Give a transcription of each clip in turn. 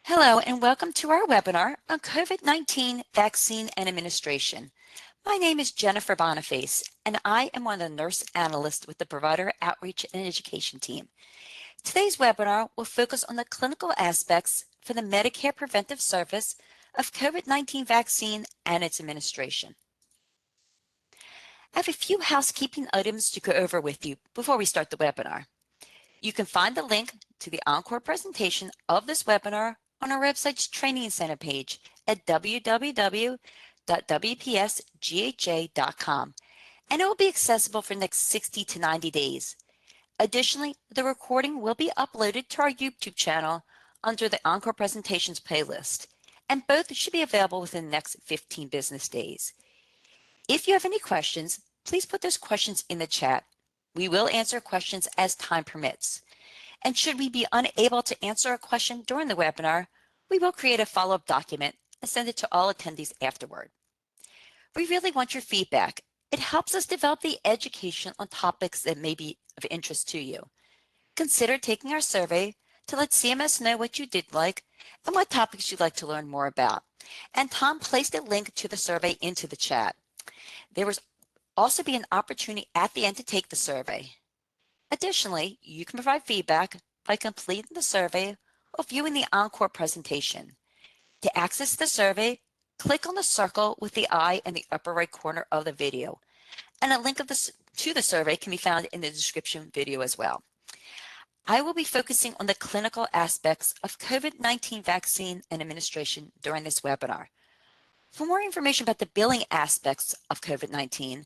Hello and welcome to our webinar on COVID-19 vaccine and administration. My name is Jennifer Boniface and I am one of the nurse analysts with the Provider Outreach and Education team. Today's webinar will focus on the clinical aspects for the Medicare Preventive Service of COVID-19 vaccine and its administration. I have a few housekeeping items to go over with you before we start the webinar. You can find the link to the encore presentation of this webinar on our website's Training Center page at www.wpsgha.com, and it will be accessible for the next 60 to 90 days. Additionally, the recording will be uploaded to our YouTube channel under the Encore Presentations playlist, and both should be available within the next 15 business days. If you have any questions, please put those questions in the chat. We will answer questions as time permits. And should we be unable to answer a question during the webinar, we will create a follow-up document and send it to all attendees afterward. We really want your feedback. It helps us develop the education on topics that may be of interest to you. Consider taking our survey to let CMS know what you did like and what topics you'd like to learn more about. And Tom placed a link to the survey into the chat. There will also be an opportunity at the end to take the survey. Additionally, you can provide feedback by completing the survey or viewing the encore presentation. To access the survey, click on the circle with the eye in the upper right corner of the video, and a link to the survey can be found in the description video as well. I will be focusing on the clinical aspects of COVID-19 vaccine and administration during this webinar. For more information about the billing aspects of COVID-19,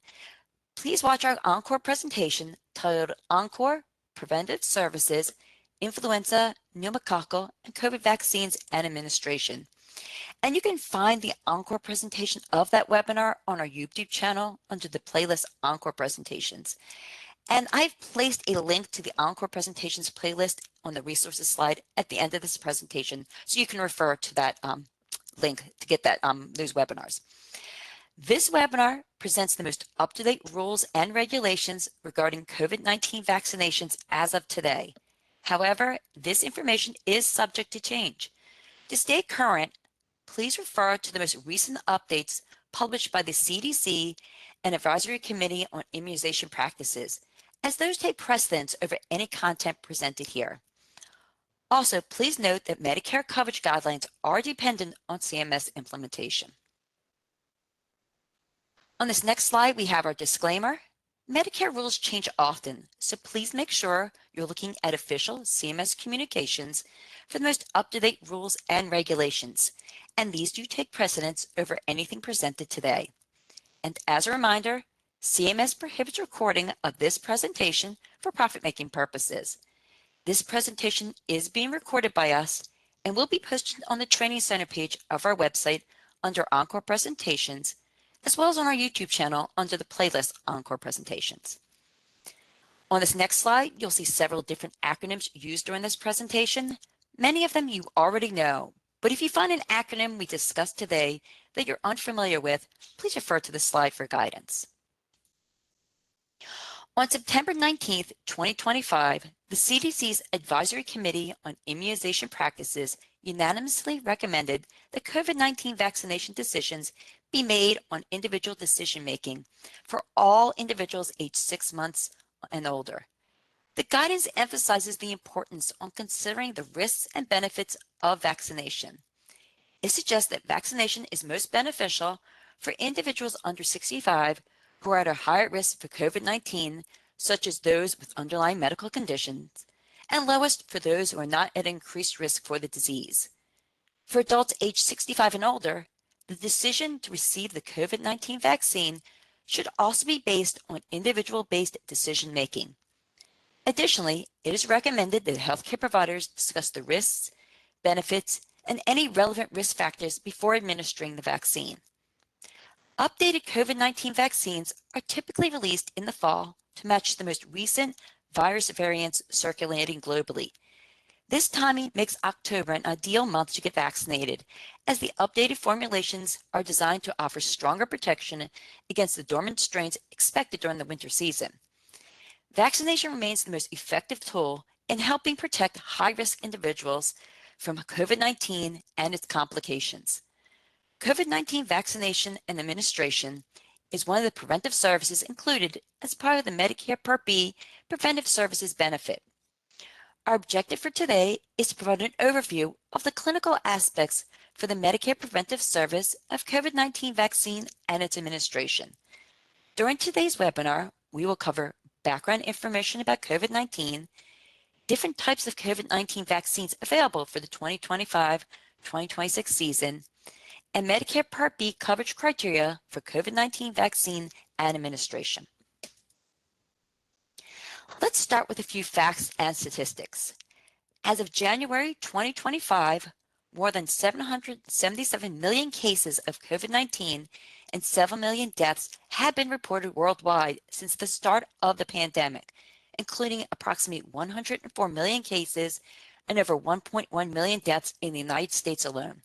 please watch our encore presentation titled Encore Preventive Services, Influenza, Pneumococcal, and COVID Vaccines and Administration. And you can find the encore presentation of that webinar on our YouTube channel under the playlist Encore Presentations. And I've placed a link to the Encore Presentations playlist on the resources slide at the end of this presentation, so you can refer to that link to get that those webinars. This webinar presents the most up-to-date rules and regulations regarding COVID-19 vaccinations as of today. However, this information is subject to change. To stay current, please refer to the most recent updates published by the CDC and Advisory Committee on Immunization Practices, as those take precedence over any content presented here. Also, please note that Medicare coverage guidelines are dependent on CMS implementation. On this next slide, we have our disclaimer. Medicare rules change often, so please make sure you're looking at official CMS communications for the most up-to-date rules and regulations, and these do take precedence over anything presented today. And as a reminder, CMS prohibits recording of this presentation for profit-making purposes. This presentation is being recorded by us and will be posted on the Training Center page of our website under Encore Presentations, as well as on our YouTube channel under the playlist Encore Presentations. On this next slide, you'll see several different acronyms used during this presentation. Many of them you already know, but if you find an acronym we discussed today that you're unfamiliar with, please refer to the slide for guidance. On September 19, 2025, the CDC's Advisory Committee on Immunization Practices unanimously recommended that COVID-19 vaccination decisions be made on individual decision-making for all individuals aged 6 months and older. The guidance emphasizes the importance on considering the risks and benefits of vaccination. It suggests that vaccination is most beneficial for individuals under 65 who are at a higher risk for COVID-19, such as those with underlying medical conditions, and lowest for those who are not at increased risk for the disease. For adults aged 65 and older, the decision to receive the COVID-19 vaccine should also be based on individual-based decision-making. Additionally, it is recommended that healthcare providers discuss the risks, benefits, and any relevant risk factors before administering the vaccine. Updated COVID-19 vaccines are typically released in the fall to match the most recent virus variants circulating globally. This timing makes October an ideal month to get vaccinated, as the updated formulations are designed to offer stronger protection against the dormant strains expected during the winter season. Vaccination remains the most effective tool in helping protect high-risk individuals from COVID-19 and its complications. COVID-19 vaccination and administration is one of the preventive services included as part of the Medicare Part B Preventive Services benefit. Our objective for today is to provide an overview of the clinical aspects for the Medicare Preventive Service of COVID-19 vaccine and its administration. During today's webinar, we will cover background information about COVID-19, different types of COVID-19 vaccines available for the 2025-2026 season, and Medicare Part B coverage criteria for COVID-19 vaccine and administration. Let's start with a few facts and statistics. As of January 2025, more than 777 million cases of COVID-19 and 7 million deaths have been reported worldwide since the start of the pandemic, including approximately 104 million cases and over 1.1 million deaths in the United States alone.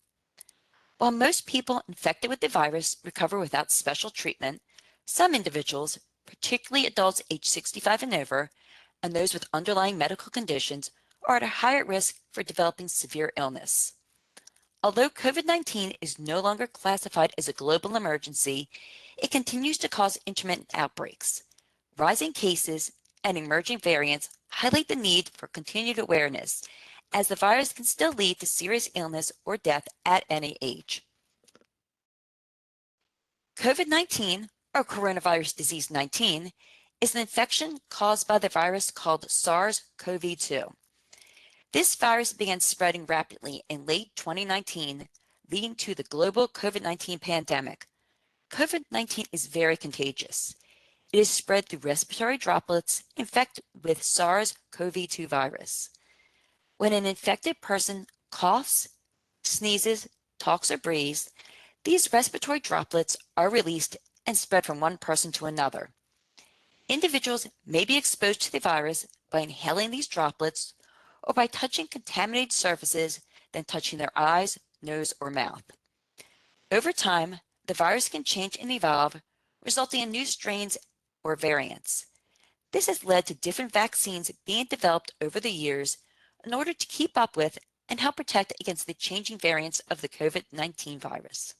While most people infected with the virus recover without special treatment, some individuals, particularly adults aged 65 and over, and those with underlying medical conditions, are at a higher risk for developing severe illness. Although COVID-19 is no longer classified as a global emergency, it continues to cause intermittent outbreaks. Rising cases and emerging variants highlight the need for continued awareness, as the virus can still lead to serious illness or death at any age. COVID-19, or coronavirus disease 19, is an infection caused by the virus called SARS-CoV-2. This virus began spreading rapidly in late 2019, leading to the global COVID-19 pandemic. COVID-19 is very contagious. It is spread through respiratory droplets infected with SARS-CoV-2 virus. When an infected person coughs, sneezes, talks, or breathes, these respiratory droplets are released and spread from one person to another. Individuals may be exposed to the virus by inhaling these droplets or by touching contaminated surfaces, then touching their eyes, nose, or mouth. Over time, the virus can change and evolve, resulting in new strains or variants. This has led to different vaccines being developed over the years in order to keep up with and help protect against the changing variants of the COVID-19 virus.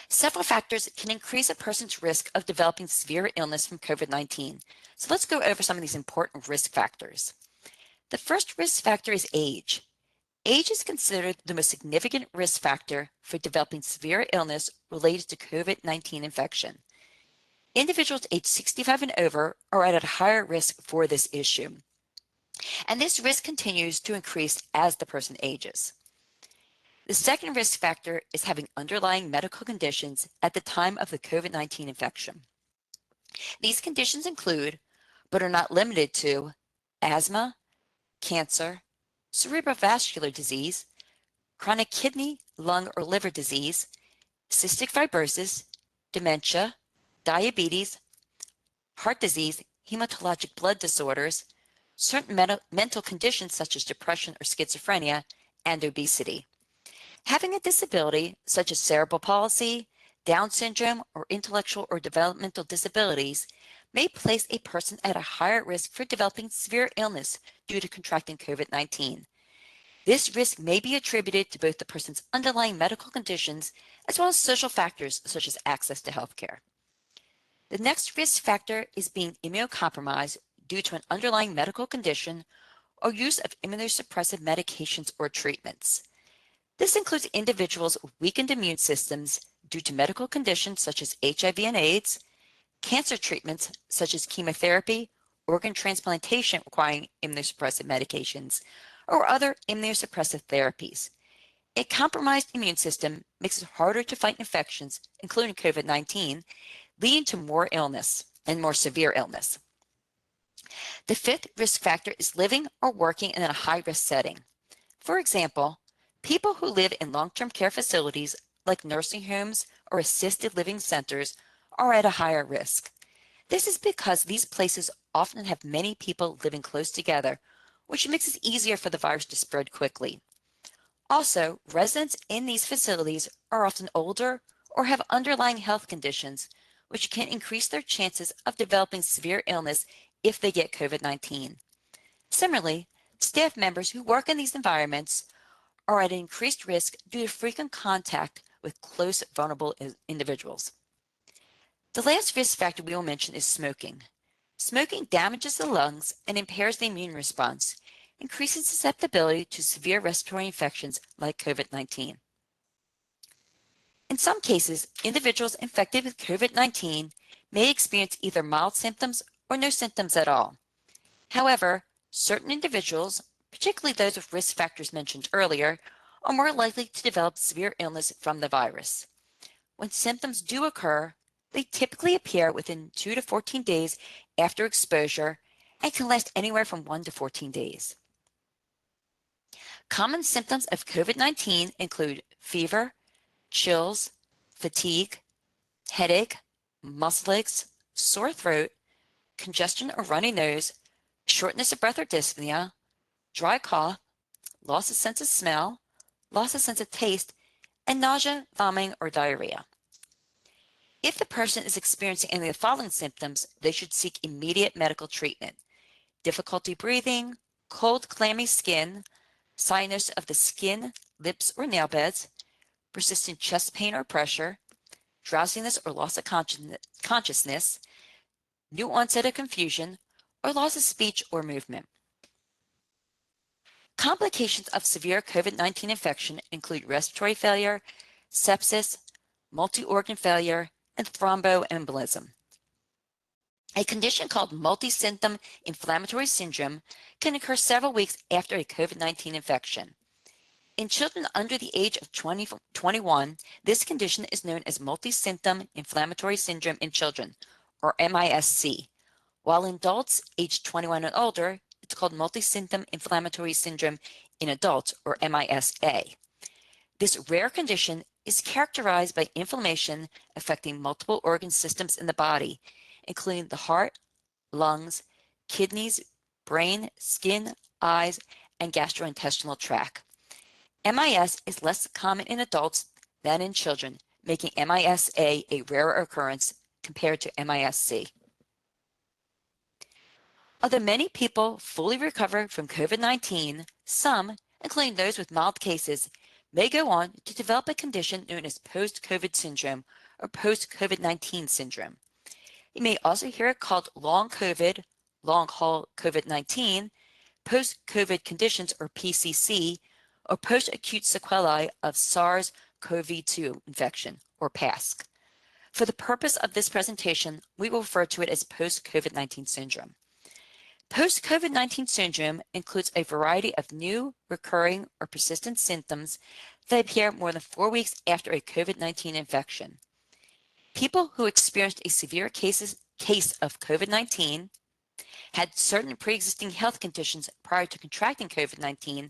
Several factors can increase a person's risk of developing severe illness from COVID-19. So let's go over some of these important risk factors. The first risk factor is age. Age is considered the most significant risk factor for developing severe illness related to COVID-19 infection. Individuals aged 65 and over are at a higher risk for this issue. And this risk continues to increase as the person ages. The second risk factor is having underlying medical conditions at the time of the COVID-19 infection. These conditions include, but are not limited to, asthma, cancer, cerebrovascular disease, chronic kidney, lung, or liver disease, cystic fibrosis, dementia, diabetes, heart disease, hematologic blood disorders, certain mental conditions such as depression or schizophrenia, and obesity. Having a disability such as cerebral palsy, Down syndrome, or intellectual or developmental disabilities may place a person at a higher risk for developing severe illness due to contracting COVID-19. This risk may be attributed to both the person's underlying medical conditions as well as social factors such as access to healthcare. The next risk factor is being immunocompromised due to an underlying medical condition or use of immunosuppressive medications or treatments. This includes individuals with weakened immune systems due to medical conditions such as HIV and AIDS, cancer treatments such as chemotherapy, organ transplantation requiring immunosuppressive medications, or other immunosuppressive therapies. A compromised immune system makes it harder to fight infections, including COVID-19, leading to more illness and more severe illness. The fifth risk factor is living or working in a high-risk setting. For example, people who live in long-term care facilities like nursing homes or assisted living centers are at a higher risk. This is because these places often have many people living close together, which makes it easier for the virus to spread quickly. Also, residents in these facilities are often older or have underlying health conditions, which can increase their chances of developing severe illness if they get COVID-19. Similarly, Staff members who work in these environments are at increased risk due to frequent contact with close, vulnerable individuals. The last risk factor we will mention is smoking. Smoking damages the lungs and impairs the immune response, increasing susceptibility to severe respiratory infections like COVID-19. In some cases, individuals infected with COVID-19 may experience either mild symptoms or no symptoms at all. However, certain individuals, particularly those with risk factors mentioned earlier, are more likely to develop severe illness from the virus. When symptoms do occur, they typically appear within 2 to 14 days after exposure and can last anywhere from 1 to 14 days. Common symptoms of COVID-19 include fever, chills, fatigue, headache, muscle aches, sore throat, congestion or runny nose, shortness of breath or dyspnea, dry cough, loss of sense of smell, loss of sense of taste, and nausea, vomiting, or diarrhea. If the person is experiencing any of the following symptoms, they should seek immediate medical treatment: difficulty breathing, cold, clammy skin, sinus of the skin, lips, or nail beds, persistent chest pain or pressure, drowsiness or loss of consciousness, new onset of confusion, or loss of speech or movement. Complications of severe COVID-19 infection include respiratory failure, sepsis, multi-organ failure, and thromboembolism. A condition called multi-symptom inflammatory syndrome can occur several weeks after a COVID-19 infection. In children under the age of 21, this condition is known as multi-symptom inflammatory syndrome in children, or MISC, while in adults aged 21 and older, it's called multi-symptom inflammatory syndrome in adults, or MISA. This rare condition is characterized by inflammation affecting multiple organ systems in the body, including the heart, lungs, kidneys, brain, skin, eyes, and gastrointestinal tract. MIS is less common in adults than in children, making MISA a rarer occurrence compared to MISC. Although many people fully recover from COVID-19, some, including those with mild cases, may go on to develop a condition known as post-COVID syndrome or post-COVID-19 syndrome. You may also hear it called long COVID, long haul COVID-19, post-COVID conditions or PCC, or post-acute sequelae of SARS-CoV-2 infection or PASC. For the purpose of this presentation, we will refer to it as post-COVID-19 syndrome. Post-COVID-19 syndrome includes a variety of new, recurring, or persistent symptoms that appear more than 4 weeks after a COVID-19 infection. People who experienced a severe case of COVID-19, had certain pre-existing health conditions prior to contracting COVID-19,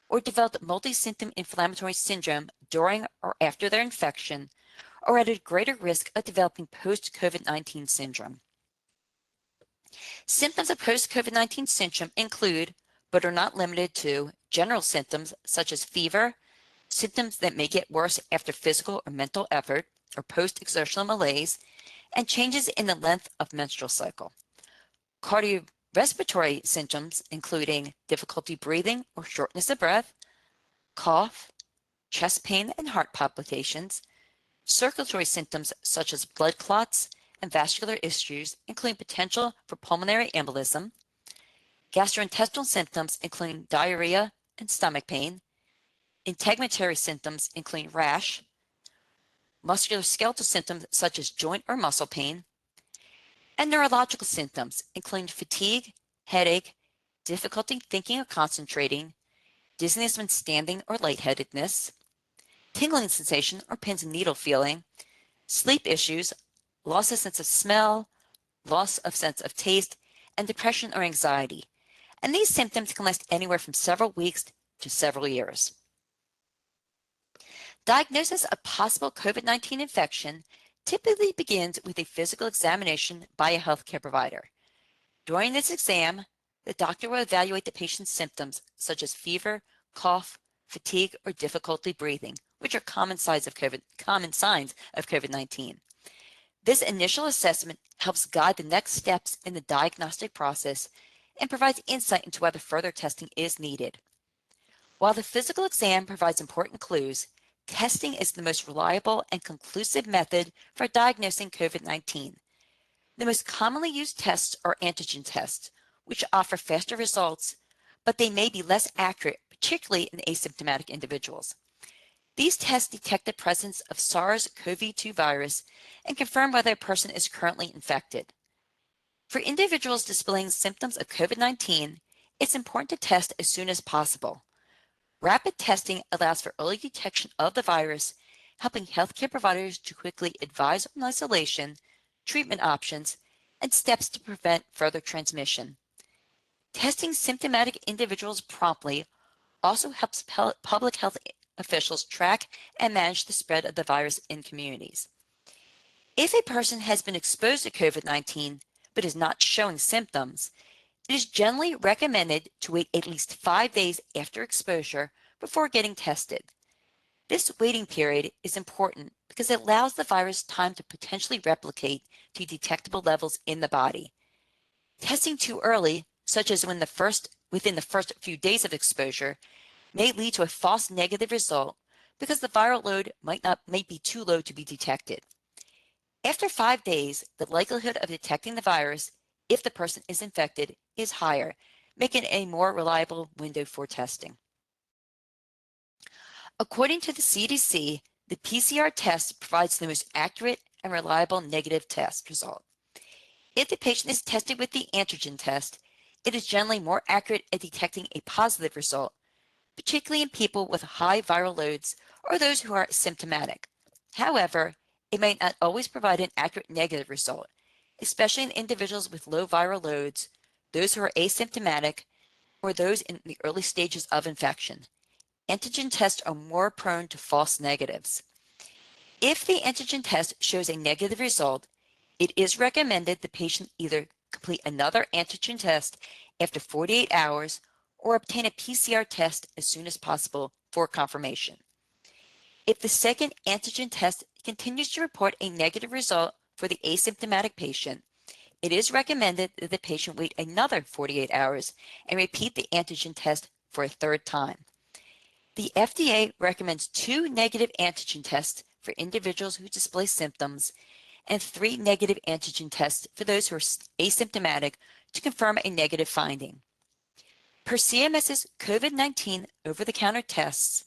or developed multi-symptom inflammatory syndrome during or after their infection, are at a greater risk of developing post-COVID-19 syndrome. Symptoms of post-COVID-19 syndrome include, but are not limited to, general symptoms such as fever, symptoms that may get worse after physical or mental effort, or post-exertional malaise, and changes in the length of menstrual cycle. Cardiorespiratory symptoms including difficulty breathing or shortness of breath, cough, chest pain and heart palpitations, circulatory symptoms such as blood clots and vascular issues, including potential for pulmonary embolism, gastrointestinal symptoms including diarrhea and stomach pain, integumentary symptoms including rash, musculoskeletal symptoms such as joint or muscle pain, and neurological symptoms including fatigue, headache, difficulty thinking or concentrating, dizziness when standing or lightheadedness, tingling sensation or pins and needle feeling, sleep issues, loss of sense of smell, loss of sense of taste, and depression or anxiety. And these symptoms can last anywhere from several weeks to several years. Diagnosis of possible COVID-19 infection typically begins with a physical examination by a healthcare provider. During this exam, the doctor will evaluate the patient's symptoms such as fever, cough, fatigue, or difficulty breathing, which are common signs of COVID-19. This initial assessment helps guide the next steps in the diagnostic process and provides insight into whether further testing is needed. While the physical exam provides important clues, testing is the most reliable and conclusive method for diagnosing COVID-19. The most commonly used tests are antigen tests, which offer faster results, but they may be less accurate, particularly in asymptomatic individuals. These tests detect the presence of SARS-CoV-2 virus and confirm whether a person is currently infected. For individuals displaying symptoms of COVID-19, it's important to test as soon as possible. Rapid testing allows for early detection of the virus, helping healthcare providers to quickly advise on isolation, treatment options, and steps to prevent further transmission. Testing symptomatic individuals promptly also helps public health officials track and manage the spread of the virus in communities. If a person has been exposed to COVID-19 but is not showing symptoms, it is generally recommended to wait at least 5 days after exposure before getting tested. This waiting period is important because it allows the virus time to potentially replicate to detectable levels in the body. Testing too early, such as within the first few days of exposure, may lead to a false negative result because the viral load might be too low to be detected. After 5 days, the likelihood of detecting the virus, if the person is infected, is higher, making it a more reliable window for testing. According to the CDC, the PCR test provides the most accurate and reliable negative test result. If the patient is tested with the antigen test, it is generally more accurate at detecting a positive result, particularly in people with high viral loads or those who are symptomatic. However, it may not always provide an accurate negative result, especially in individuals with low viral loads, those who are asymptomatic, or those in the early stages of infection. Antigen tests are more prone to false negatives. If the antigen test shows a negative result, it is recommended the patient either complete another antigen test after 48 hours or obtain a PCR test as soon as possible for confirmation. If the second antigen test continues to report a negative result for the asymptomatic patient, it is recommended that the patient wait another 48 hours and repeat the antigen test for a third time. The FDA recommends 2 negative antigen tests for individuals who display symptoms and 3 negative antigen tests for those who are asymptomatic to confirm a negative finding. Per CMS's COVID-19 over-the-counter tests,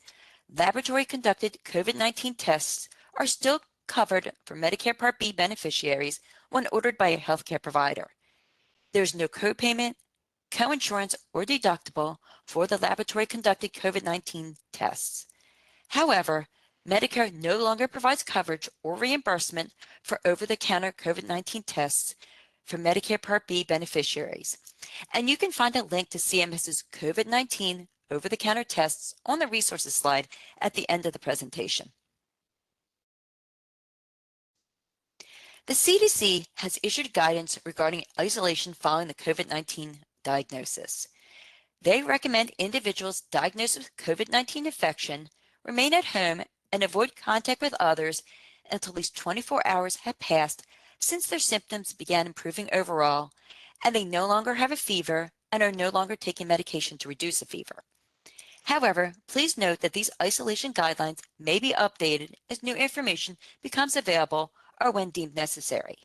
laboratory-conducted COVID-19 tests are still covered for Medicare Part B beneficiaries when ordered by a healthcare provider. There is no copayment, coinsurance, or deductible for the laboratory-conducted COVID-19 tests. However, Medicare no longer provides coverage or reimbursement for over-the-counter COVID-19 tests for Medicare Part B beneficiaries. And you can find a link to CMS's COVID-19 over-the-counter tests on the resources slide at the end of the presentation. The CDC has issued guidance regarding isolation following the COVID-19 diagnosis. They recommend individuals diagnosed with COVID-19 infection remain at home and avoid contact with others until at least 24 hours have passed since their symptoms began improving overall and they no longer have a fever and are no longer taking medication to reduce the fever. However, please note that these isolation guidelines may be updated as new information becomes available or when deemed necessary.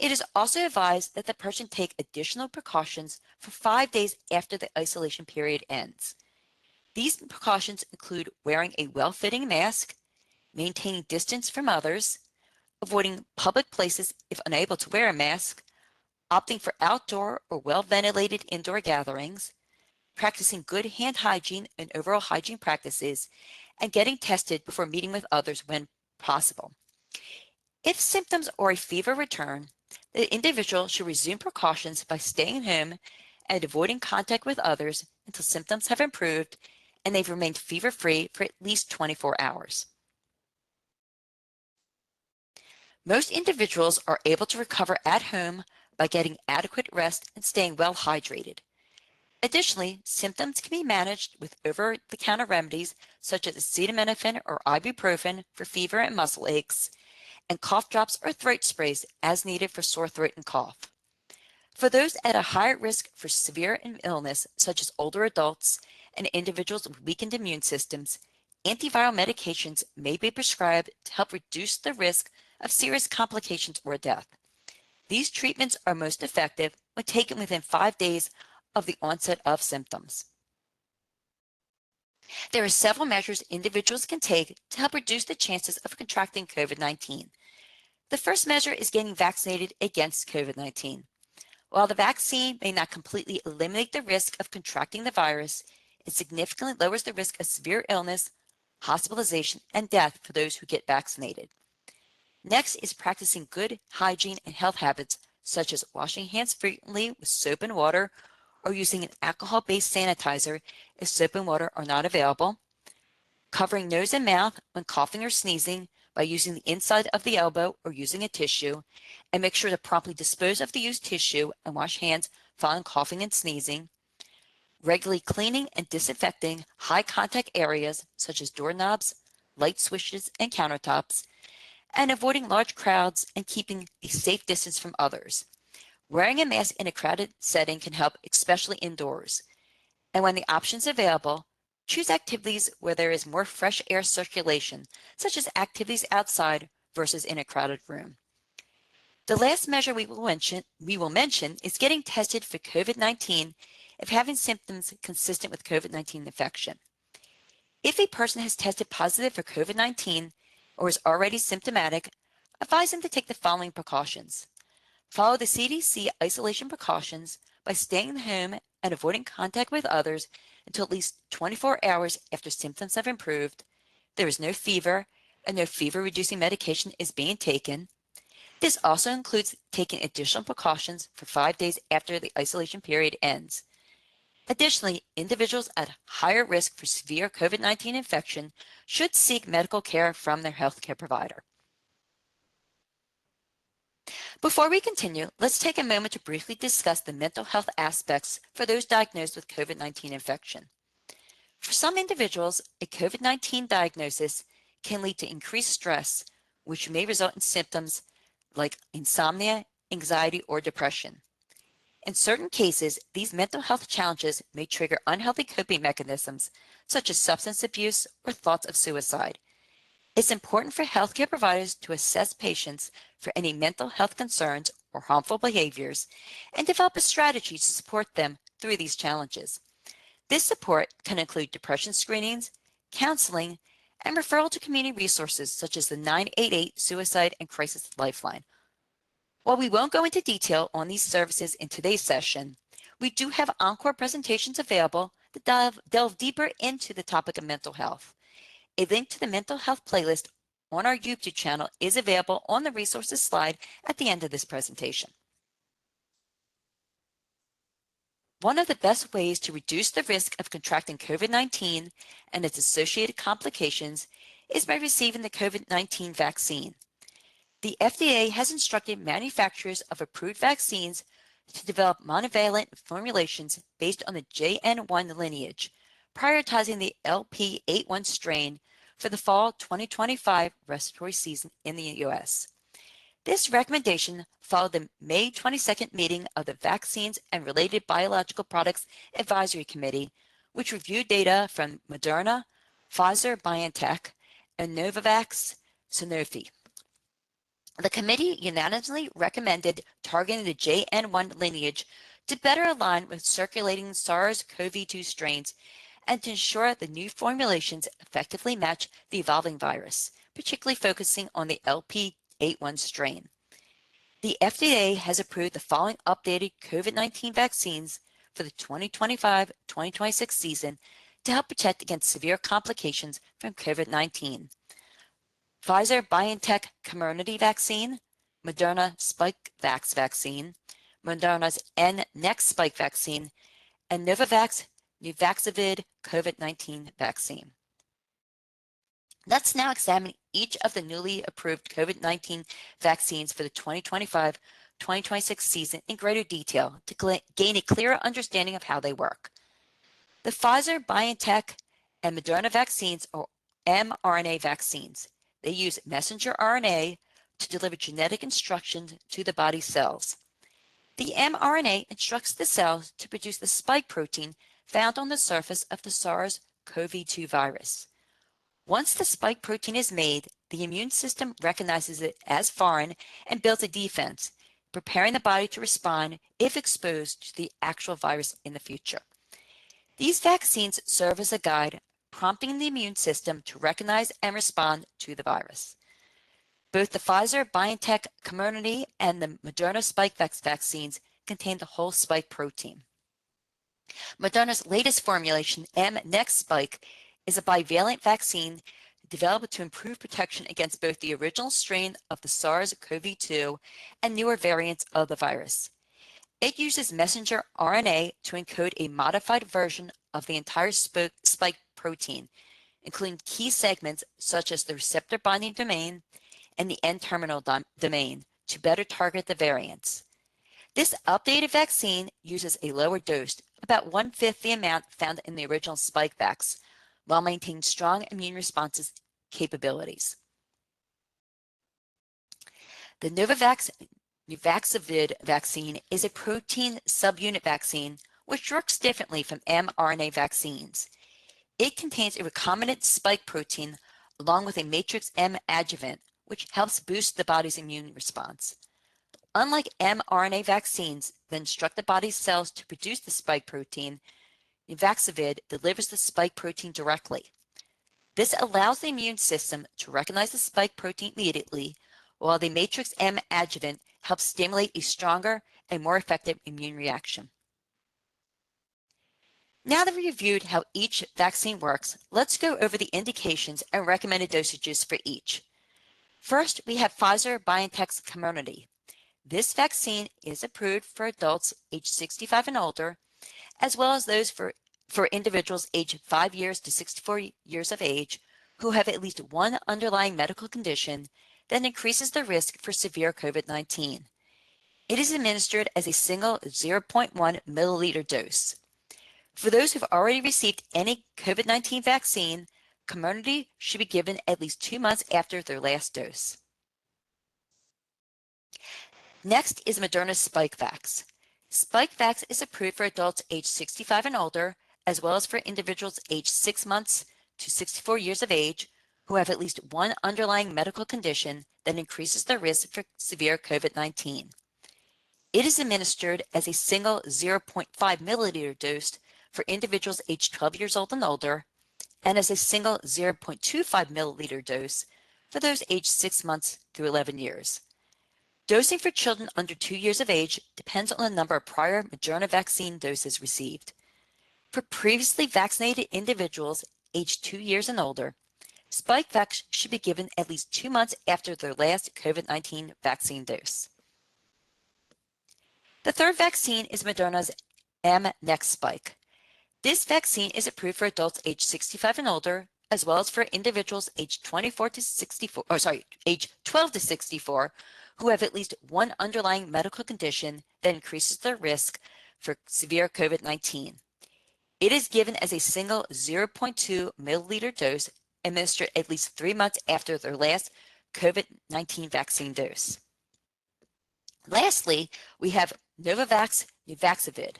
It is also advised that the person take additional precautions for 5 days after the isolation period ends. These precautions include wearing a well-fitting mask, maintaining distance from others, avoiding public places if unable to wear a mask, opting for outdoor or well-ventilated indoor gatherings, practicing good hand hygiene and overall hygiene practices, and getting tested before meeting with others when possible. If symptoms or a fever return, the individual should resume precautions by staying home and avoiding contact with others until symptoms have improved and they've remained fever-free for at least 24 hours. Most individuals are able to recover at home by getting adequate rest and staying well hydrated. Additionally, symptoms can be managed with over-the-counter remedies such as acetaminophen or ibuprofen for fever and muscle aches, and cough drops or throat sprays as needed for sore throat and cough. For those at a higher risk for severe illness, such as older adults and individuals with weakened immune systems, antiviral medications may be prescribed to help reduce the risk of serious complications or death. These treatments are most effective when taken within 5 days of the onset of symptoms. There are several measures individuals can take to help reduce the chances of contracting COVID-19. The first measure is getting vaccinated against COVID-19. While the vaccine may not completely eliminate the risk of contracting the virus, it significantly lowers the risk of severe illness, hospitalization, and death for those who get vaccinated. Next is practicing good hygiene and health habits, such as washing hands frequently with soap and water or using an alcohol-based sanitizer if soap and water are not available, covering nose and mouth when coughing or sneezing by using the inside of the elbow or using a tissue, and make sure to promptly dispose of the used tissue and wash hands following coughing and sneezing, regularly cleaning and disinfecting high-contact areas such as doorknobs, light switches, and countertops, and avoiding large crowds and keeping a safe distance from others. Wearing a mask in a crowded setting can help, especially indoors. And when the options available, choose activities where there is more fresh air circulation, such as activities outside versus in a crowded room. The last measure we will mention is getting tested for COVID-19 if having symptoms consistent with COVID-19 infection. If a person has tested positive for COVID-19 or is already symptomatic, advise them to take the following precautions. Follow the CDC isolation precautions by staying home and avoiding contact with others until at least 24 hours after symptoms have improved, there is no fever, and no fever-reducing medication is being taken. This also includes taking additional precautions for 5 days after the isolation period ends. Additionally, individuals at higher risk for severe COVID-19 infection should seek medical care from their healthcare provider. Before we continue, let's take a moment to briefly discuss the mental health aspects for those diagnosed with COVID-19 infection. For some individuals, a COVID-19 diagnosis can lead to increased stress, which may result in symptoms like insomnia, anxiety, or depression. In certain cases, these mental health challenges may trigger unhealthy coping mechanisms, such as substance abuse or thoughts of suicide. It's important for healthcare providers to assess patients for any mental health concerns or harmful behaviors and develop a strategy to support them through these challenges. This support can include depression screenings, counseling, and referral to community resources such as the 988 Suicide and Crisis Lifeline. While we won't go into detail on these services in today's session, we do have encore presentations available that delve deeper into the topic of mental health. A link to the mental health playlist on our YouTube channel is available on the resources slide at the end of this presentation. One of the best ways to reduce the risk of contracting COVID-19 and its associated complications is by receiving the COVID-19 vaccine. The FDA has instructed manufacturers of approved vaccines to develop monovalent formulations based on the JN1 lineage, prioritizing the LP81 strain for the fall 2025 respiratory season in the U.S. This recommendation followed the May 22nd meeting of the Vaccines and Related Biological Products Advisory Committee, which reviewed data from Moderna, Pfizer-BioNTech, and Novavax Sanofi. The committee unanimously recommended targeting the JN1 lineage to better align with circulating SARS-CoV-2 strains and to ensure the new formulations effectively match the evolving virus, particularly focusing on the LP81 strain. The FDA has approved the following updated COVID-19 vaccines for the 2025-2026 season to help protect against severe complications from COVID-19. Pfizer-BioNTech Comirnaty vaccine, Moderna Spikevax vaccine, Moderna's N-Next Spike vaccine, and Novavax Nuvaxovid COVID-19 vaccine. Let's now examine each of the newly approved COVID-19 vaccines for the 2025-2026 season in greater detail to gain a clearer understanding of how they work. The Pfizer-BioNTech and Moderna vaccines are mRNA vaccines. They use messenger RNA to deliver genetic instructions to the body cells. The mRNA instructs the cell to produce the spike protein found on the surface of the SARS-CoV-2 virus. Once the spike protein is made, the immune system recognizes it as foreign and builds a defense, preparing the body to respond if exposed to the actual virus in the future. These vaccines serve as a guide, prompting the immune system to recognize and respond to the virus. Both the Pfizer-BioNTech Comirnaty and the Moderna Spikevax vaccines contain the whole spike protein. Moderna's latest formulation, mNEXSpike, is a bivalent vaccine developed to improve protection against both the original strain of the SARS-CoV-2 and newer variants of the virus. It uses messenger RNA to encode a modified version of the entire spike protein, including key segments such as the receptor binding domain and the N-terminal domain to better target the variants. This updated vaccine uses a lower dose, about 1/5 the amount found in the original Spikevax, while maintaining strong immune responses capabilities. The Novavax Nuvaxovid vaccine is a protein subunit vaccine which works differently from mRNA vaccines. It contains a recombinant spike protein along with a matrix M adjuvant, which helps boost the body's immune response. Unlike mRNA vaccines that instruct the body's cells to produce the spike protein, Nuvaxovid delivers the spike protein directly. This allows the immune system to recognize the spike protein immediately, while the matrix M adjuvant helps stimulate a stronger and more effective immune reaction. Now that we've reviewed how each vaccine works, let's go over the indications and recommended dosages for each. First, we have Pfizer-BioNTech's Comirnaty. This vaccine is approved for adults aged 65 and older, as well as those for individuals aged 5 years to 64 years of age who have at least one underlying medical condition that increases the risk for severe COVID-19. It is administered as a single 0.1 milliliter dose. For those who've already received any COVID-19 vaccine, Comirnaty should be given at least 2 months after their last dose. Next is Moderna's Spikevax. Spikevax is approved for adults aged 65 and older, as well as for individuals aged 6 months to 64 years of age who have at least one underlying medical condition that increases the risk for severe COVID-19. It is administered as a single 0.5 milliliter dose for individuals aged 12 years old and older, and as a single 0.25 milliliter dose for those aged 6 months through 11 years. Dosing for children under 2 years of age depends on the number of prior Moderna vaccine doses received. For previously vaccinated individuals aged 2 years and older, Spikevax should be given at least 2 months after their last COVID-19 vaccine dose. The third vaccine is Moderna's mNEXSpike. This vaccine is approved for adults aged 65 and older, as well as for individuals aged 12 to 64 who have at least one underlying medical condition that increases their risk for severe COVID-19. It is given as a single 0.2 milliliter dose administered at least 3 months after their last COVID-19 vaccine dose. Lastly, we have Novavax Nuvaxovid.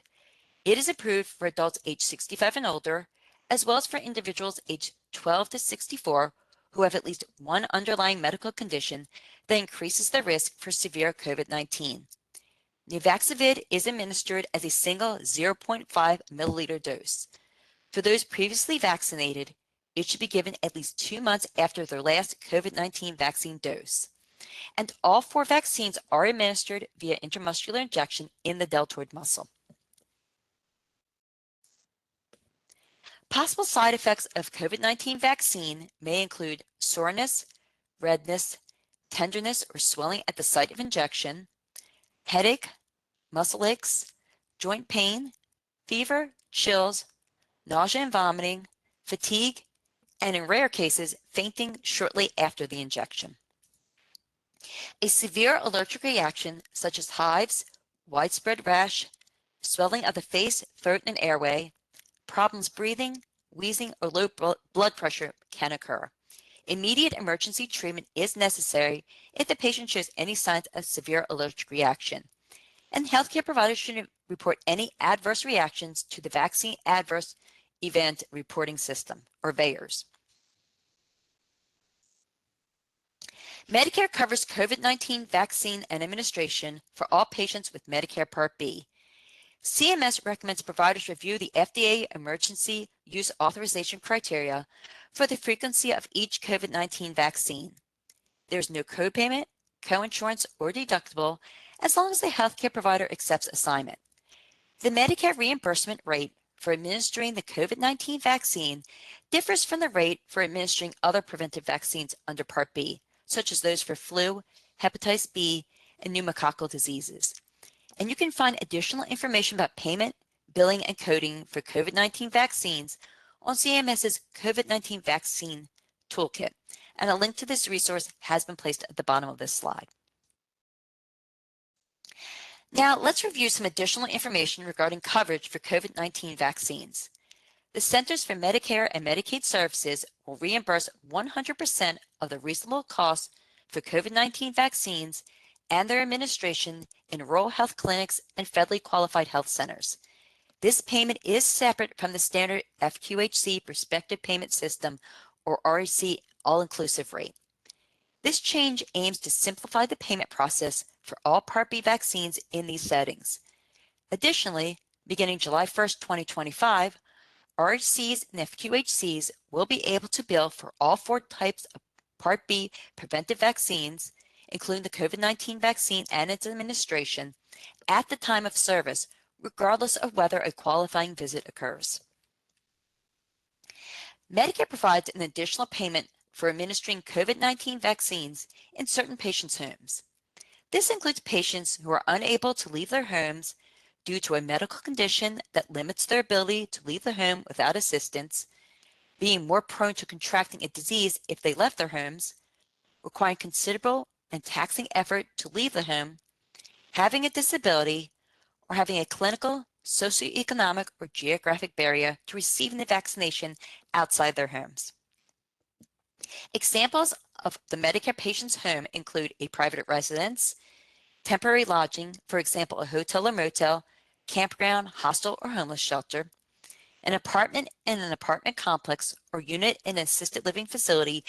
It is approved for adults aged 65 and older, as well as for individuals aged 12 to 64 who have at least one underlying medical condition that increases the risk for severe COVID-19. Nuvaxovid is administered as a single 0.5 milliliter dose. For those previously vaccinated, it should be given at least 2 months after their last COVID-19 vaccine dose. And all 4 vaccines are administered via intramuscular injection in the deltoid muscle. Possible side effects of COVID-19 vaccine may include soreness, redness, tenderness or swelling at the site of injection, headache, muscle aches, joint pain, fever, chills, nausea and vomiting, fatigue, and in rare cases, fainting shortly after the injection. A severe allergic reaction such as hives, widespread rash, swelling of the face, throat, and airway, problems breathing, wheezing, or low blood pressure can occur. Immediate emergency treatment is necessary if the patient shows any signs of severe allergic reaction. and healthcare providers should report any adverse reactions to the Vaccine Adverse Event Reporting System, or VAERS. Medicare covers COVID-19 vaccine and administration for all patients with Medicare Part B. CMS recommends providers review the FDA emergency use authorization criteria for the frequency of each COVID-19 vaccine. There is no copayment, coinsurance, or deductible as long as the healthcare provider accepts assignment. The Medicare reimbursement rate for administering the COVID-19 vaccine differs from the rate for administering other preventive vaccines under Part B, such as those for flu, hepatitis B, and pneumococcal diseases. And you can find additional information about payment, billing, and coding for COVID-19 vaccines on CMS's COVID-19 Vaccine Toolkit, and a link to this resource has been placed at the bottom of this slide. Now, let's review some additional information regarding coverage for COVID-19 vaccines. The Centers for Medicare and Medicaid Services will reimburse 100% of the reasonable costs for COVID-19 vaccines and their administration in rural health clinics and federally qualified health centers. This payment is separate from the standard FQHC Prospective Payment System, or REC all-inclusive rate. This change aims to simplify the payment process for all Part B vaccines in these settings. Additionally, beginning July 1st, 2025, RHCs and FQHCs will be able to bill for all 4 types of Part B preventive vaccines, including the COVID-19 vaccine and its administration, at the time of service, regardless of whether a qualifying visit occurs. Medicare provides an additional payment for administering COVID-19 vaccines in certain patients' homes. This includes patients who are unable to leave their homes due to a medical condition that limits their ability to leave the home without assistance, being more prone to contracting a disease if they left their homes, requiring considerable and taxing effort to leave the home, having a disability, or having a clinical, socioeconomic, or geographic barrier to receiving the vaccination outside their homes. Examples of the Medicare patient's home include a private residence, temporary lodging, for example, a hotel or motel, campground, hostel, or homeless shelter, an apartment in an apartment complex or unit in an assisted living facility,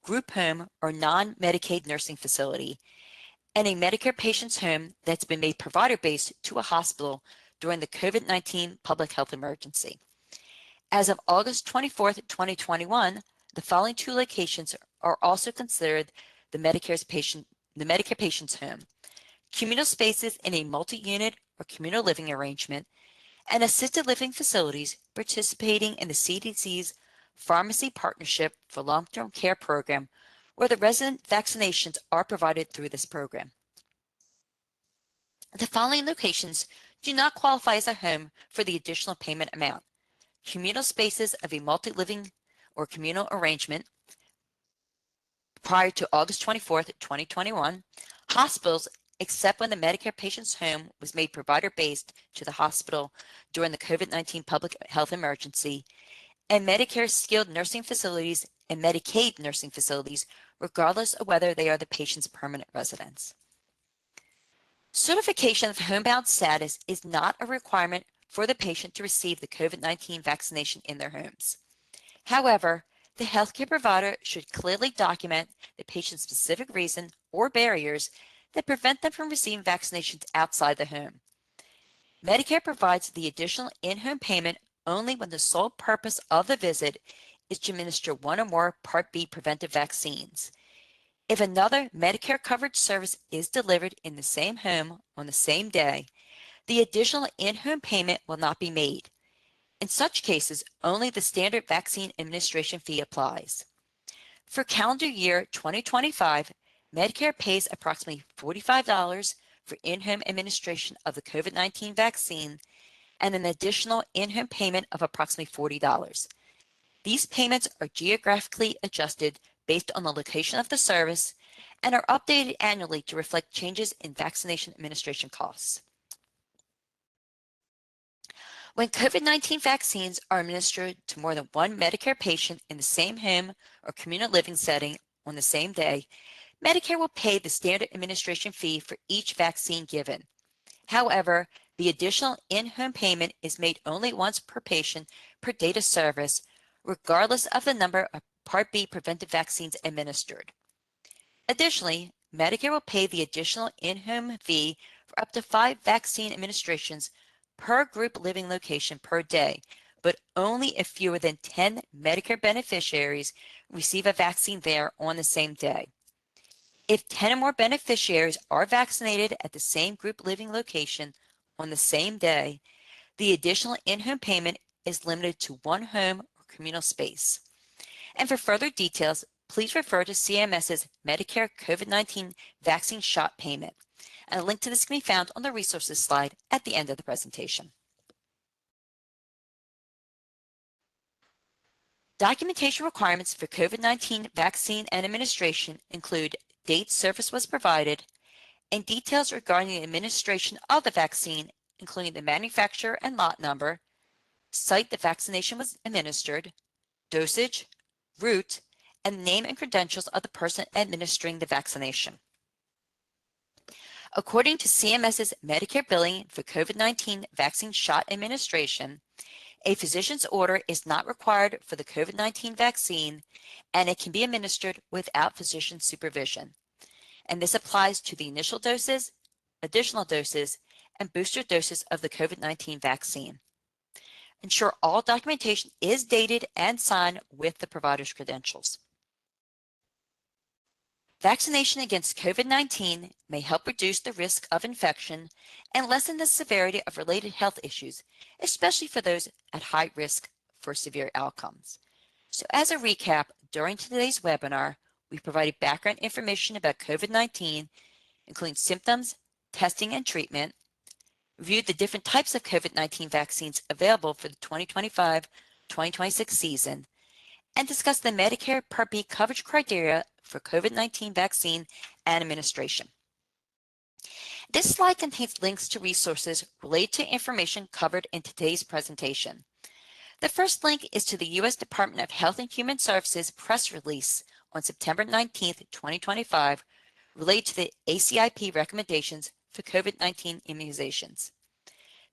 group home, or non-Medicaid nursing facility, and a Medicare patient's home that's been made provider-based to a hospital during the COVID-19 public health emergency. As of August 24th, 2021, the following 2 locations are also considered the Medicare patient's home: communal spaces in a multi-unit or communal living arrangement, and assisted living facilities participating in the CDC's Pharmacy Partnership for Long-Term Care program, where the resident vaccinations are provided through this program. The following locations do not qualify as a home for the additional payment amount: communal spaces of a multi-living or communal arrangement prior to August 24th, 2021, hospitals except when the Medicare patient's home was made provider-based to the hospital during the COVID-19 public health emergency, and Medicare skilled nursing facilities and Medicaid nursing facilities, regardless of whether they are the patient's permanent residence. Certification of homebound status is not a requirement for the patient to receive the COVID-19 vaccination in their homes. However, the healthcare provider should clearly document the patient's specific reason or barriers that prevent them from receiving vaccinations outside the home. Medicare provides the additional in-home payment only when the sole purpose of the visit is to administer 1 or more Part B preventive vaccines. If another Medicare covered service is delivered in the same home on the same day, the additional in-home payment will not be made. In such cases, only the standard vaccine administration fee applies. For calendar year 2025, Medicare pays approximately $45 for in-home administration of the COVID-19 vaccine and an additional in-home payment of approximately $40. These payments are geographically adjusted based on the location of the service and are updated annually to reflect changes in vaccination administration costs. When COVID-19 vaccines are administered to more than 1 Medicare patient in the same home or communal living setting on the same day, Medicare will pay the standard administration fee for each vaccine given. However, the additional in-home payment is made only once per patient per date of service, regardless of the number of Part B preventive vaccines administered. Additionally, Medicare will pay the additional in-home fee for up to 5 vaccine administrations per group living location per day, but only if fewer than 10 Medicare beneficiaries receive a vaccine there on the same day. If 10 or more beneficiaries are vaccinated at the same group living location on the same day, the additional in-home payment is limited to one home or communal space. And for further details, please refer to CMS's Medicare COVID-19 vaccine shot payment. And a link to this can be found on the resources slide at the end of the presentation. Documentation requirements for COVID-19 vaccine and administration include date service was provided and details regarding the administration of the vaccine, including the manufacturer and lot number, site the vaccination was administered, dosage, route, and name and credentials of the person administering the vaccination. According to CMS's Medicare billing for COVID-19 vaccine shot administration, a physician's order is not required for the COVID-19 vaccine, and it can be administered without physician supervision. And this applies to the initial doses, additional doses, and booster doses of the COVID-19 vaccine. Ensure all documentation is dated and signed with the provider's credentials. Vaccination against COVID-19 may help reduce the risk of infection and lessen the severity of related health issues, especially for those at high risk for severe outcomes. So as a recap, during today's webinar, we provided background information about COVID-19, including symptoms, testing, and treatment, reviewed the different types of COVID-19 vaccines available for the 2025-2026 season, and discussed the Medicare Part B coverage criteria for COVID-19 vaccine and administration. This slide contains links to resources related to information covered in today's presentation. The first link is to the U.S. Department of Health and Human Services press release on September 19, 2025, related to the ACIP recommendations for COVID-19 immunizations.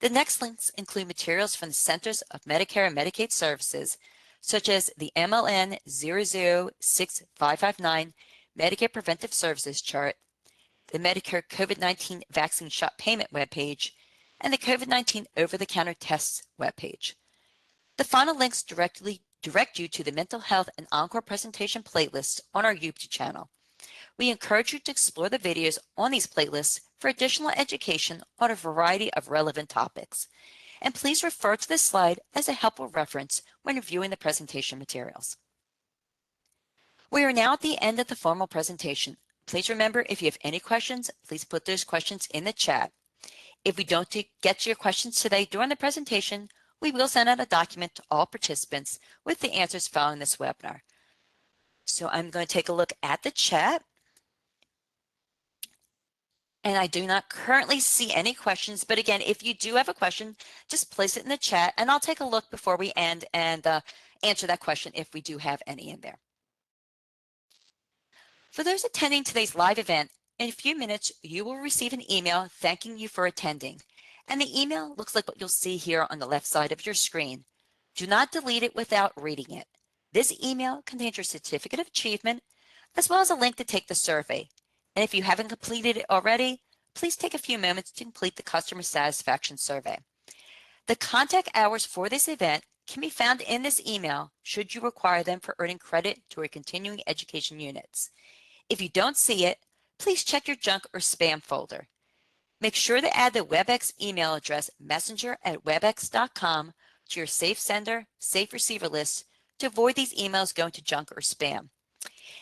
The next links include materials from the Centers of Medicare and Medicaid Services, such as the MLN 006559 Medicare Preventive Services Chart, the Medicare COVID-19 Vaccine Shot Payment webpage, and the COVID-19 Over-the-Counter Tests webpage. The final links direct you to the Mental Health and Encore presentation playlists on our YouTube channel. We encourage you to explore the videos on these playlists for additional education on a variety of relevant topics. And please refer to this slide as a helpful reference when reviewing the presentation materials. We are now at the end of the formal presentation. Please remember, if you have any questions, please put those questions in the chat. If we don't get to your questions today during the presentation, we will send out a document to all participants with the answers following this webinar. So I'm going to take a look at the chat. And I do not currently see any questions, but again, if you do have a question, just place it in the chat and I'll take a look before we end and answer that question if we do have any in there. For those attending today's live event, in a few minutes, you will receive an email thanking you for attending. And the email looks like what you'll see here on the left side of your screen. Do not delete it without reading it. This email contains your certificate of achievement, as well as a link to take the survey. And if you haven't completed it already, please take a few moments to complete the customer satisfaction survey. The contact hours for this event can be found in this email should you require them for earning credit to our continuing education units. If you don't see it, please check your junk or spam folder. Make sure to add the WebEx email address messenger@webex.com to your safe sender, safe receiver list to avoid these emails going to junk or spam.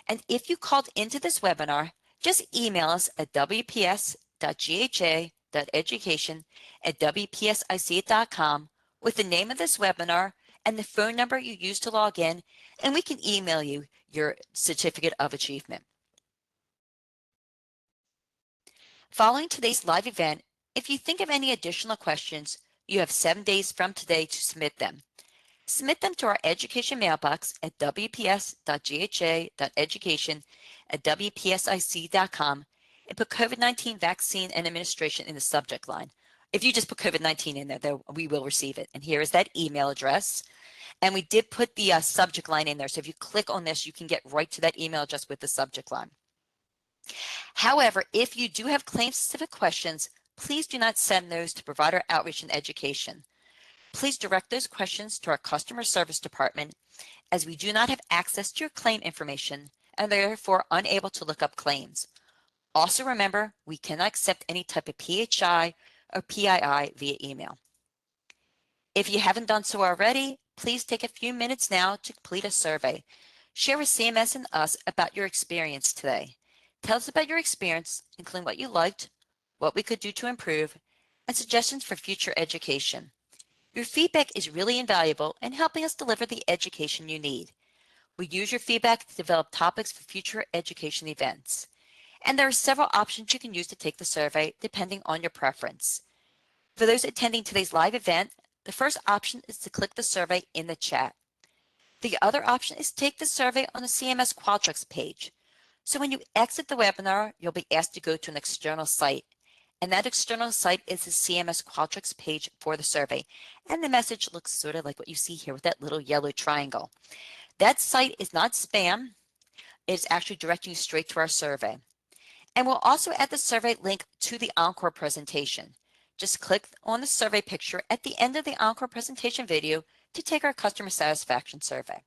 And if you called into this webinar, just email us at wps.gha.education@wpsic.com with the name of this webinar and the phone number you used to log in, and we can email you your certificate of achievement. Following today's live event, if you think of any additional questions, you have 7 days from today to submit them. Submit them to our education mailbox at wps.gha.education@wpsic.com and put COVID-19 vaccine and administration in the subject line. If you just put COVID-19 in there, we will receive it. And here is that email address. And we did put the subject line in there. So if you click on this, you can get right to that email address with the subject line. However, if you do have claim-specific questions, please do not send those to Provider Outreach and Education. Please direct those questions to our customer service department, as we do not have access to your claim information and are therefore unable to look up claims. Also remember, we cannot accept any type of PHI or PII via email. If you haven't done so already, please take a few minutes now to complete a survey. Share with CMS and us about your experience today. Tell us about your experience, including what you liked, what we could do to improve, and suggestions for future education. Your feedback is really invaluable in helping us deliver the education you need. We use your feedback to develop topics for future education events. And there are several options you can use to take the survey depending on your preference. For those attending today's live event, the first option is to click the survey in the chat. The other option is to take the survey on the CMS Qualtrics page. So when you exit the webinar, you'll be asked to go to an external site. And that external site is the CMS Qualtrics page for the survey. And the message looks sort of like what you see here with that little yellow triangle. That site is not spam. It's actually directing you straight to our survey. And we'll also add the survey link to the Encore presentation. Just click on the survey picture at the end of the Encore presentation video to take our customer satisfaction survey.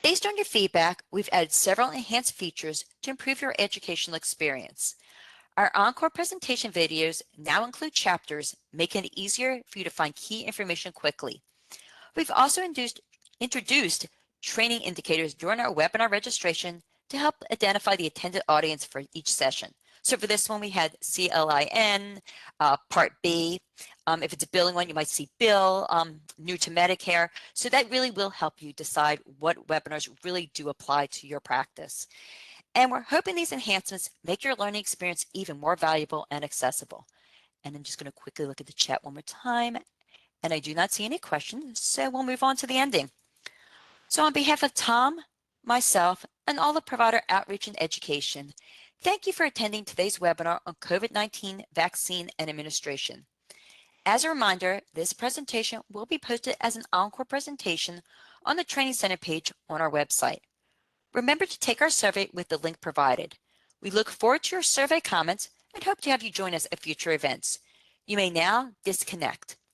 Based on your feedback, we've added several enhanced features to improve your educational experience. Our Encore presentation videos now include chapters, making it easier for you to find key information quickly. We've also introduced training indicators during our webinar registration to help identify the attended audience for each session. So for this one, we had CLIN, Part B. If it's a billing one, you might see bill, new to Medicare. So that really will help you decide what webinars really do apply to your practice. And we're hoping these enhancements make your learning experience even more valuable and accessible. And I'm just going to quickly look at the chat one more time. And I do not see any questions, so we'll move on to the ending. So on behalf of Tom, myself, and all the Provider Outreach and Education, thank you for attending today's webinar on COVID-19 vaccine and administration. As a reminder, this presentation will be posted as an Encore presentation on the Training Center page on our website. Remember to take our survey with the link provided. We look forward to your survey comments and hope to have you join us at future events. You may now disconnect.